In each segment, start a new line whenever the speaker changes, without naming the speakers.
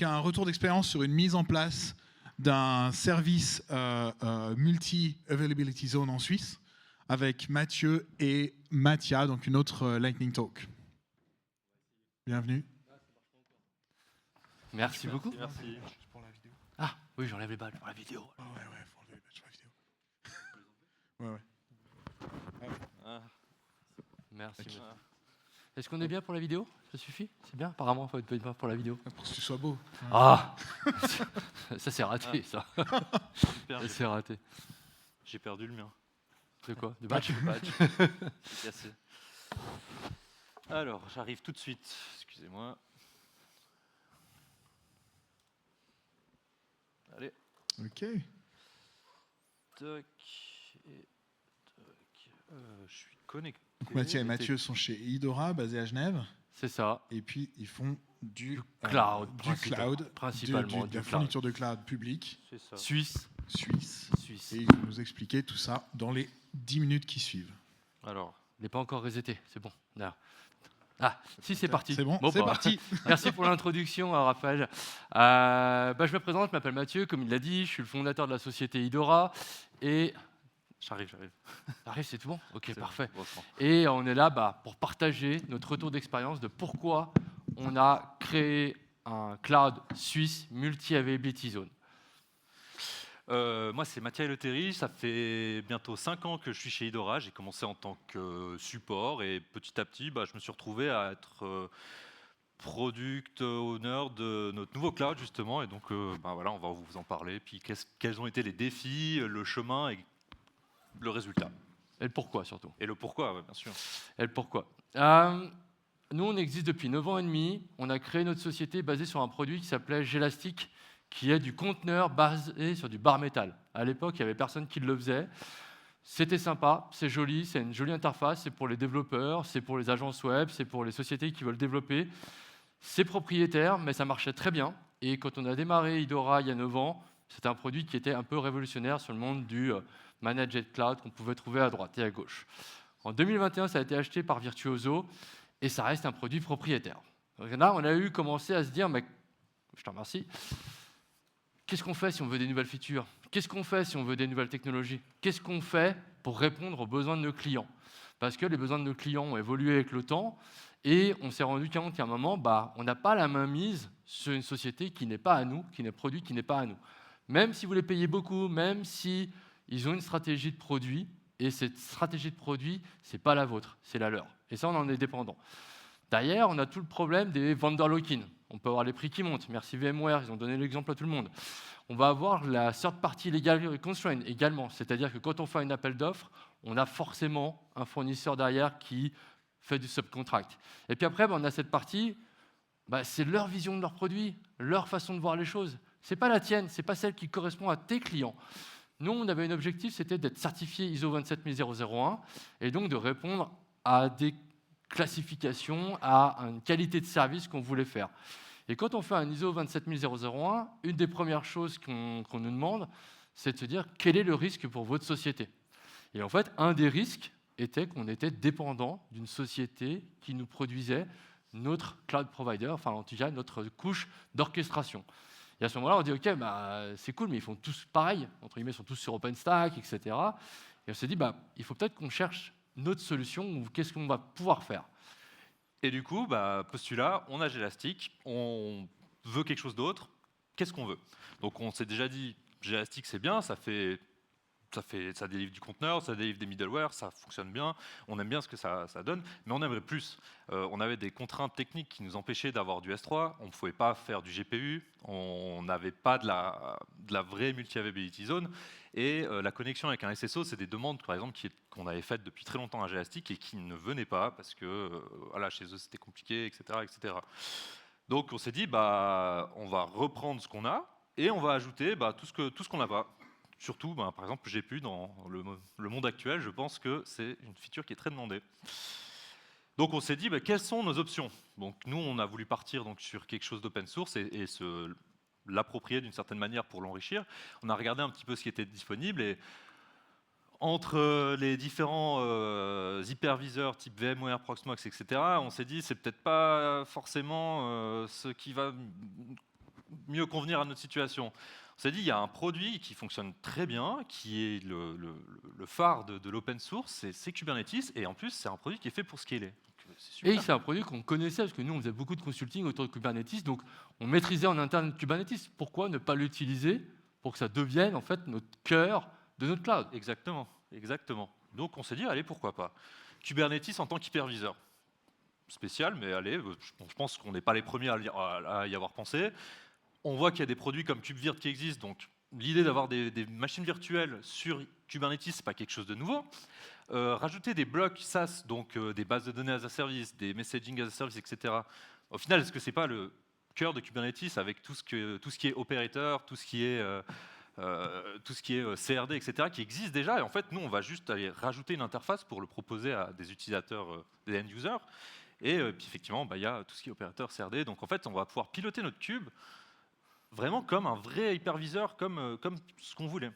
un retour d'expérience sur une mise en place d'un service multi-availability zone en Suisse avec Mathieu et Mathia, donc une autre Lightning Talk. Bienvenue.
Merci beaucoup.
Merci.
Pour la vidéo.
Ah, oui, j'enlève les badges pour la vidéo.
Oh, ouais, faut enlever les badges pour la vidéo. Ouais.
Ah,
Merci.
Ok.
Est-ce qu'on est bien pour la vidéo? Ça suffit? C'est bien? Apparemment, il faut être bien pour la vidéo.
Pour que tu sois beau.
Ah ça, c'est raté, ça.
super,
Ça, c'est raté.
j'ai perdu le mien.
C'est quoi? Du badge?
C'est cassé. Alors, j'arrive tout de suite. Excusez-moi. Allez.
Ok.
Toc. Et toc. Je suis connecté.
Donc Mathieu et Mathieu sont chez Idora, basé à Genève.
C'est ça.
Et puis, ils font du
cloud,
de
principalement, du
la
cloud.
fourniture de cloud public,
C'est ça.
Suisse.
suisse. Et ils vont nous expliquer tout ça dans les 10 minutes qui suivent.
Alors,
Il n'est pas encore reseté, c'est bon. Là. Ah, si, c'est parti.
C'est bon,
Bon,
c'est
bah,
parti.
Merci pour l'introduction, Raphaël. Je me présente, je m'appelle Mathieu, comme il l'a dit, je suis le fondateur de la société Idora. Et
j'arrive.
Arrive, c'est tout bon? Ok,
C'est
parfait.
bon, bon,
Et on est là pour partager notre retour d'expérience de pourquoi on a créé un cloud suisse multi-availability zone.
moi, c'est Mathieu Leterry. Ça fait bientôt 5 ans que je suis chez Idora. J'ai commencé en tant que support et petit à petit, je me suis retrouvé à être product owner de notre nouveau cloud, justement. Et donc, voilà, on va vous en parler. Puis, quels ont été les défis, le chemin et le résultat.
Et le pourquoi, surtout.
Et le pourquoi, ouais, bien sûr.
Et le pourquoi. Nous, on existe depuis 9 ans et demi. On a créé notre société basée sur un produit qui s'appelait Gelastic, qui est du conteneur basé sur du bar métal. À l'époque, il n'y avait personne qui le faisait. C'était sympa, c'est joli, c'est une jolie interface, c'est pour les développeurs, c'est pour les agences web, c'est pour les sociétés qui veulent développer. C'est propriétaire, mais ça marchait très bien. Et quand on a démarré Idora il y a 9 ans, c'était un produit qui était un peu révolutionnaire sur le monde du managed cloud qu'on pouvait trouver à droite et à gauche. En 2021, ça a été acheté par Virtuoso et ça reste un produit propriétaire. Donc là, on a commencé à se dire, mais je te remercie, qu'est-ce qu'on fait si on veut des nouvelles features? Qu'est-ce qu'on fait si on veut des nouvelles technologies? Qu'est-ce qu'on fait pour répondre aux besoins de nos clients? Parce que les besoins de nos clients ont évolué avec le temps et on s'est rendu compte qu'à un moment, on n'a pas la main mise sur une société qui n'est pas à nous, qui n'est produit qui n'est pas à nous. Même si vous les payez beaucoup, même si ils ont une stratégie de produit, et cette stratégie de produit, ce n'est pas la vôtre, c'est la leur. Et ça, on en est dépendant. D'ailleurs, on a tout le problème des vendor lock-in. On peut avoir les prix qui montent. Merci VMware, ils ont donné l'exemple à tout le monde. On va avoir la third-party legal constraint également. C'est-à-dire que quand on fait un appel d'offres, on a forcément un fournisseur derrière qui fait du subcontract. Et puis après, on a cette partie, c'est leur vision de leur produit, leur façon de voir les choses. Ce n'est pas la tienne, ce n'est pas celle qui correspond à tes clients. Nous, on avait un objectif, c'était d'être certifié ISO 27001 et donc de répondre à des classifications, à une qualité de service qu'on voulait faire. Et quand on fait un ISO 27001, une des premières choses qu'on nous demande, c'est de se dire quel est le risque pour votre société. Et en fait, un des risques était qu'on était dépendant d'une société qui nous produisait notre cloud provider, enfin en tout cas notre couche d'orchestration. Et à ce moment-là, on dit, OK, c'est cool, mais ils font tous pareil, entre guillemets, ils sont tous sur OpenStack, etc. Et on s'est dit, il faut peut-être qu'on cherche notre solution, ou qu'est-ce qu'on va pouvoir faire.
Et du coup, postulat, on a Gelastic, on veut quelque chose d'autre, qu'est-ce qu'on veut? Donc on s'est déjà dit, Gelastic c'est bien, ça délivre du conteneur, ça délivre des middleware, ça fonctionne bien, on aime bien ce que ça donne, mais on aimerait plus. On avait des contraintes techniques qui nous empêchaient d'avoir du S3, on ne pouvait pas faire du GPU, on n'avait pas de la vraie multi-availability zone, et la connexion avec un SSO, c'est des demandes, par exemple, qu'on avait faites depuis très longtemps à Gelastic et qui ne venaient pas parce que chez eux c'était compliqué, etc. Donc on s'est dit, on va reprendre ce qu'on a et on va ajouter tout ce qu'on n'a pas. Surtout, par exemple, GPU dans le monde actuel, je pense que c'est une feature qui est très demandée. Donc on s'est dit, quelles sont nos options? Donc nous, on a voulu partir sur quelque chose d'open source et l'approprier d'une certaine manière pour l'enrichir. On a regardé un petit peu ce qui était disponible et entre les différents hyperviseurs type VMware, Proxmox, etc., on s'est dit, c'est peut-être pas forcément ce qui va mieux convenir à notre situation. On s'est dit, il y a un produit qui fonctionne très bien, qui est le phare de l'open source, c'est Kubernetes, et en plus, c'est un produit qui est fait pour scaler. Donc, c'est super.
Et c'est un produit qu'on connaissait, parce que nous, on faisait beaucoup de consulting autour de Kubernetes, donc on maîtrisait en interne Kubernetes. Pourquoi ne pas l'utiliser pour que ça devienne en fait notre cœur de notre cloud?
Exactement, exactement. Donc on s'est dit, allez, pourquoi pas. Kubernetes en tant qu'hyperviseur. Spécial, mais allez, je pense qu'on n'est pas les premiers à y avoir pensé. On voit qu'il y a des produits comme KubeVirt qui existent, donc l'idée d'avoir des machines virtuelles sur Kubernetes, c'est pas quelque chose de nouveau. Rajouter des blocs SaaS, donc des bases de données as a service, des messaging as a service, etc. Au final, est-ce que c'est pas le cœur de Kubernetes avec tout ce qui est opérateur, tout ce qui est CRD, etc., qui existe déjà, et en fait, nous, on va juste aller rajouter une interface pour le proposer à des utilisateurs, des end-users, et puis effectivement, il y a tout ce qui est opérateur CRD, donc en fait, on va pouvoir piloter notre cube vraiment comme un vrai hyperviseur, comme ce qu'on voulait.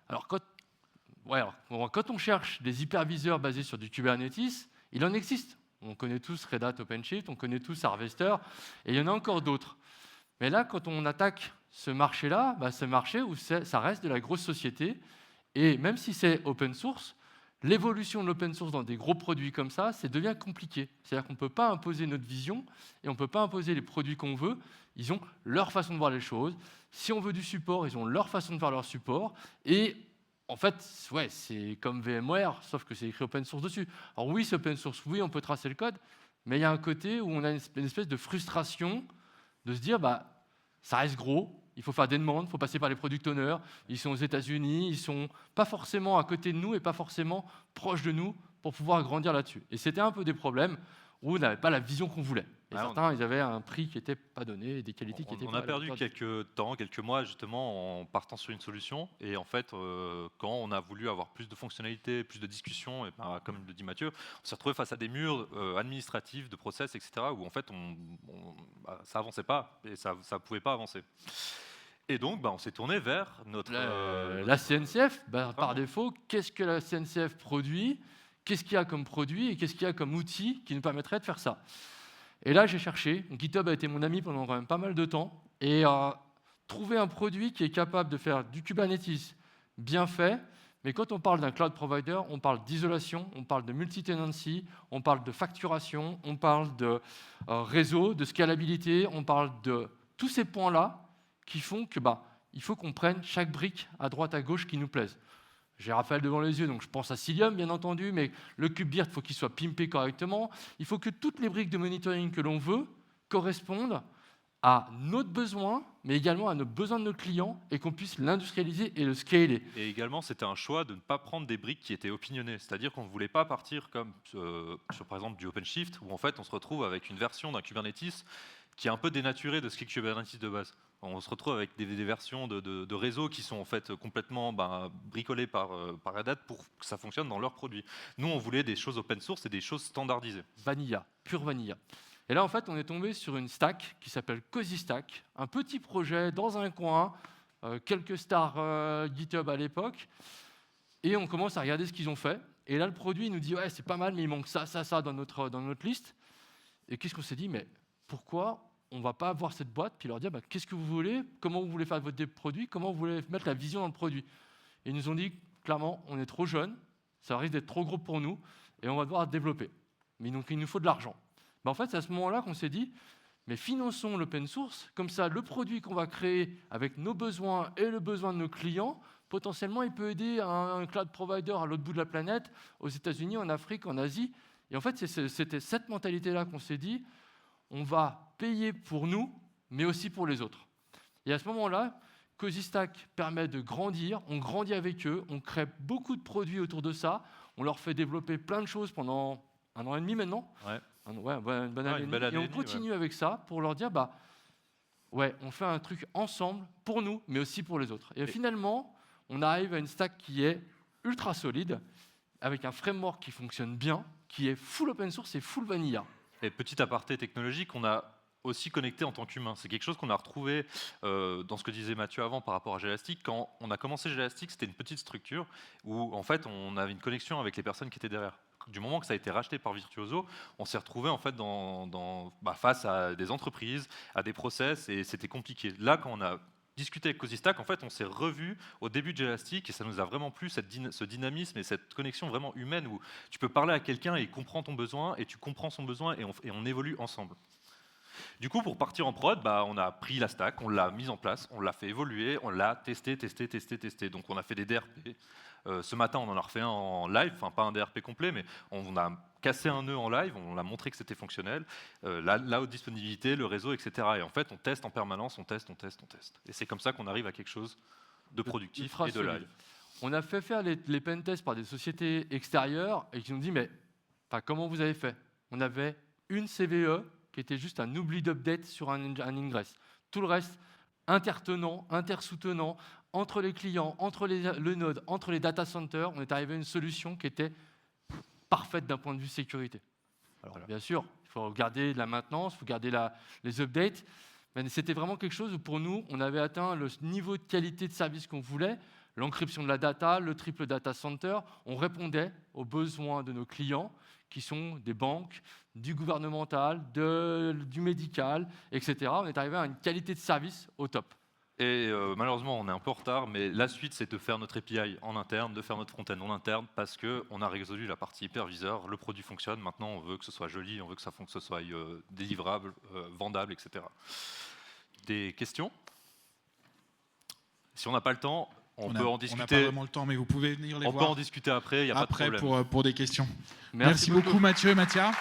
Alors quand on cherche des hyperviseurs basés sur du Kubernetes, il en existe. On connaît tous Red Hat OpenShift, on connaît tous Harvester, et il y en a encore d'autres. Mais là, quand on attaque ce marché-là, c'est un marché où ça reste de la grosse société, et même si c'est open source, l'évolution de l'open source dans des gros produits comme ça devient compliqué. C'est-à-dire qu'on ne peut pas imposer notre vision, et on ne peut pas imposer les produits qu'on veut. Ils ont leur façon de voir les choses. Si on veut du support, ils ont leur façon de faire leur support, et en fait, c'est comme VMware, sauf que c'est écrit open source dessus. Alors oui, c'est open source, oui, on peut tracer le code, mais il y a un côté où on a une espèce de frustration de se dire, ça reste gros, il faut faire des demandes, il faut passer par les product owners, ils sont aux États-Unis, ils sont pas forcément à côté de nous et pas forcément proches de nous pour pouvoir grandir là-dessus. Et c'était un peu des problèmes où on n'avait pas la vision qu'on voulait. Et certains, ils avaient un prix qui n'était pas donné et des qualités qui étaient pas.
On a perdu quelques mois justement en partant sur une solution. Et en fait, quand on a voulu avoir plus de fonctionnalités, plus de discussions, et comme le dit Mathieu, on s'est retrouvé face à des murs administratifs, de process, etc. où en fait, ça avançait pas et ça pouvait pas avancer. Et donc, on s'est tourné vers
la CNCF. Par défaut, qu'est-ce que la CNCF produit? Qu'est-ce qu'il y a comme produit et qu'est-ce qu'il y a comme outil qui nous permettrait de faire ça? Et là, j'ai cherché. GitHub a été mon ami pendant quand même pas mal de temps. Et trouver un produit qui est capable de faire du Kubernetes bien fait. Mais quand on parle d'un cloud provider, on parle d'isolation, on parle de multi-tenancy, on parle de facturation, on parle de réseau, de scalabilité, on parle de tous ces points-là qui font que il faut qu'on prenne chaque brique à droite à gauche qui nous plaise. J'ai Raphaël devant les yeux, donc je pense à Cilium, bien entendu, mais le KubeVirt, il faut qu'il soit pimpé correctement. Il faut que toutes les briques de monitoring que l'on veut correspondent à notre besoin, mais également à nos besoins de nos clients, et qu'on puisse l'industrialiser et le scaler.
Et également, c'était un choix de ne pas prendre des briques qui étaient opinionnées. C'est-à-dire qu'on ne voulait pas partir comme sur, par exemple, du OpenShift, où en fait, on se retrouve avec une version d'un Kubernetes qui est un peu dénaturée de ce qu'est Kubernetes de base. On se retrouve avec des versions de réseaux qui sont en fait complètement bricolées par Red Hat pour que ça fonctionne dans leurs produits. Nous, on voulait des choses open source et des choses standardisées.
Vanilla, pure vanilla. Et là, en fait, on est tombé sur une stack qui s'appelle Cozy Stack, un petit projet dans un coin, quelques stars GitHub à l'époque, et on commence à regarder ce qu'ils ont fait. Et là, le produit il nous dit ouais, c'est pas mal, mais il manque ça dans notre liste. Et qu'est-ce qu'on s'est dit? Mais pourquoi on ne va pas avoir cette boîte puis leur dire qu'est-ce que vous voulez, comment vous voulez faire votre produit, comment vous voulez mettre la vision dans le produit. Et ils nous ont dit clairement, on est trop jeune, ça risque d'être trop gros pour nous, et on va devoir développer. Mais donc il nous faut de l'argent. En fait, c'est à ce moment-là qu'on s'est dit, mais finançons l'open source, comme ça le produit qu'on va créer avec nos besoins et le besoin de nos clients, potentiellement il peut aider un cloud provider à l'autre bout de la planète, aux États-Unis, en Afrique, en Asie. Et en fait, c'était cette mentalité-là qu'on s'est dit, on va payer pour nous, mais aussi pour les autres. Et à ce moment-là, Cozy Stack permet de grandir, on grandit avec eux, on crée beaucoup de produits autour de ça, on leur fait développer plein de choses pendant 1 an et demi maintenant.
Ouais.
Une bonne année et on continue avec ça pour leur dire, on fait un truc ensemble pour nous, mais aussi pour les autres. Et finalement, on arrive à une stack qui est ultra solide, avec un framework qui fonctionne bien, qui est full open source et full vanilla.
Et petit aparté technologique, on a aussi connecté en tant qu'humain. C'est quelque chose qu'on a retrouvé dans ce que disait Mathieu avant par rapport à Gelastic. Quand on a commencé Gelastic, c'était une petite structure où en fait on avait une connexion avec les personnes qui étaient derrière. du moment que ça a été racheté par Virtuoso, on s'est retrouvé en fait face à des entreprises, à des process, et c'était compliqué. Là, quand on a discuté avec Cozystack, en fait, on s'est revu au début de Jelastic et ça nous a vraiment plu, ce dynamisme et cette connexion vraiment humaine où tu peux parler à quelqu'un et il comprend ton besoin et tu comprends son besoin et on évolue ensemble. Du coup, pour partir en prod, on a pris la stack, on l'a mise en place, on l'a fait évoluer, on l'a testé. Donc on a fait des DRP. Ce matin, on en a refait un en live, enfin pas un DRP complet, mais on a cassé un nœud en live, on a montré que c'était fonctionnel, la haute disponibilité, le réseau, etc. Et en fait, on teste en permanence, on teste. Et c'est comme ça qu'on arrive à quelque chose de productif et de live.
On a fait faire les pentests par des sociétés extérieures et qui nous ont dit, mais comment vous avez fait? On avait une CVE qui était juste un oubli d'update sur un ingress. Tout le reste, intertenant, intersoutenant, entre les clients, entre le node, entre les data centers, on est arrivé à une solution qui était parfaite d'un point de vue sécurité. Alors bien sûr, il faut garder la maintenance, il faut garder les updates, mais c'était vraiment quelque chose où pour nous, on avait atteint le niveau de qualité de service qu'on voulait, l'encryption de la data, le triple data center, on répondait aux besoins de nos clients qui sont des banques, du gouvernemental, du médical, etc. On est arrivé à une qualité de service au top.
Et malheureusement, on est un peu en retard, mais la suite, c'est de faire notre API en interne, de faire notre front-end en interne, parce qu'on a résolu la partie hyperviseur, le produit fonctionne, maintenant on veut que ce soit joli, on veut que ce soit délivrable, vendable, etc. Des questions? Si on n'a pas le temps, on peut en discuter.
On n'a pas vraiment le temps, mais vous pouvez venir les voir.
On peut en discuter après, il n'y a pas de problème.
Pour des questions.
Merci
beaucoup Mathieu et Mathia.